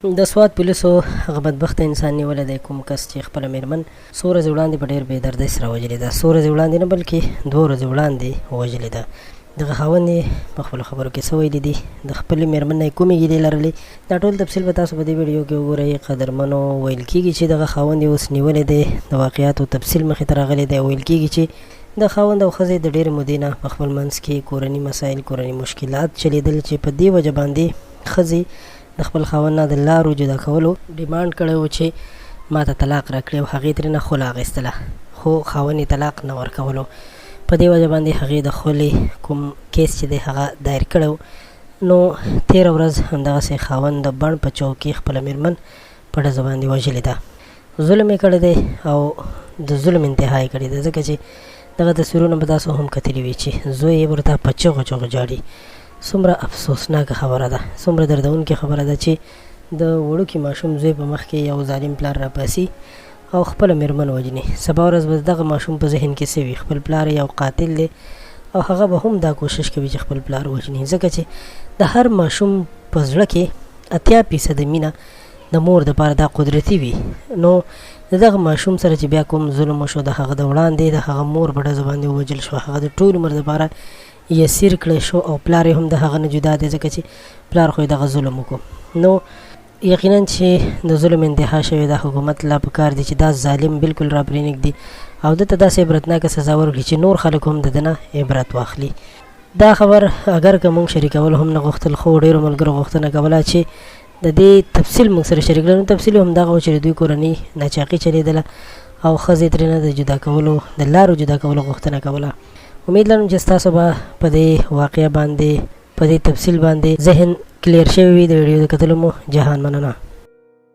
د سوات پولیسو هغه بدبخته انسان نیولی دی کوم کس چې خپله مېرمن څو ورځې وړاندې په ډېر بې دردۍ سره وژلې ده. څو ورځې وړاندې نه بلکې 2 ورځې وړاندې وژلې ده. دغه خاوند یې په خپلو خبرو کې څه ویلي دي، د خپلې مېرمن نه یې کومې ګیلې لرلې، دا ټول تفصیل به تاسو په دې ویډیو کې وګورئ. قدرمنو، ویل کېږي چې دغه خاوند یې اوس نیولی دی، د واقعاتو تفصیل مخې ته راغلی دی. ویل کېږي چې د خاوند او ښځې د ډېرې مودې نه په خپل منځ کې کورني مسایل، کورني مشکلات چلیدل چې په دې وجه باندې ښځې د خپل خاوند نه د لارو جدا کولو ډیمانډ کړی و چې ما ته طلاق راکړي او هغې ترېنه خلا اخیستله، خو خاوند یې طلاق نه ورکولو. په دې وجه باندې هغې د خلې کوم کیس چې دی هغه دایر کړی و. نو تېره ورځ همدغسې خاوند د بڼ په چوک کې خپله مېرمن په ډزه باندې وژلې ده. ظلم یې کړی دی او د ظلم انتها یې کړې ده، ځکه چې دغه تصویرونه به تاسو هم کتلي وي چې زوی یې ورته په چغو چغو جاړي. څومره افسوسناکه خبره ده، څومره دردونکې خبره ده چې د وړوکي ماشوم زوی په مخ کې یو ظالم پلار راپاسي او خپله مېرمن وژني. سبا ورځ به دغه ماشوم په ذهن کې څه وي، خپل پلار یو قاتل دی او هغه به هم دا کوشش کوي چې خپل پلار وژني، ځکه چې د هر ماشوم په زړه کې 80% مینه د مور دپاره دا قدرتي وي. نو د دغه ماشوم سره چې بیا کوم ظلم وشو، د هغه د وړاندې د هغه مور په ډزه باندې ووژل شو، هغه د ټول عمر دپاره یسیر کړی شو او پلار یې هم د هغه نه جدا دی، ځکه چې پلار خو یې دغه ظلم وکړو. نو یقینا چې د ظلم انتها شوې ده، حکومت لا پکار دی چې دا ظالم بالکل را پرېنږدي او ده ته داسې عبرتناکه سزا ورکړي چې نور خلک هم د ده نه عبرت واخلي. دا خبر اگر که موږ شریکول هم نه غوښتل، خو ډېرو ملګرو غوښتنه کوله چې د دې تفصیل موږ سره شریک کړو. تفصیل هم دغه و چې د دوی کورنۍ ناچاقي چلېدله او ښځې ترېنه د جدا کولو، د لارو جدا کولو غوښتنه کوله. امید لرم چې ستاسو به په دې واقعه باندې، په دې تفصیل باندې ذهن کلیر شوی وي. د ویډیو د کتلو مو جهان مننه.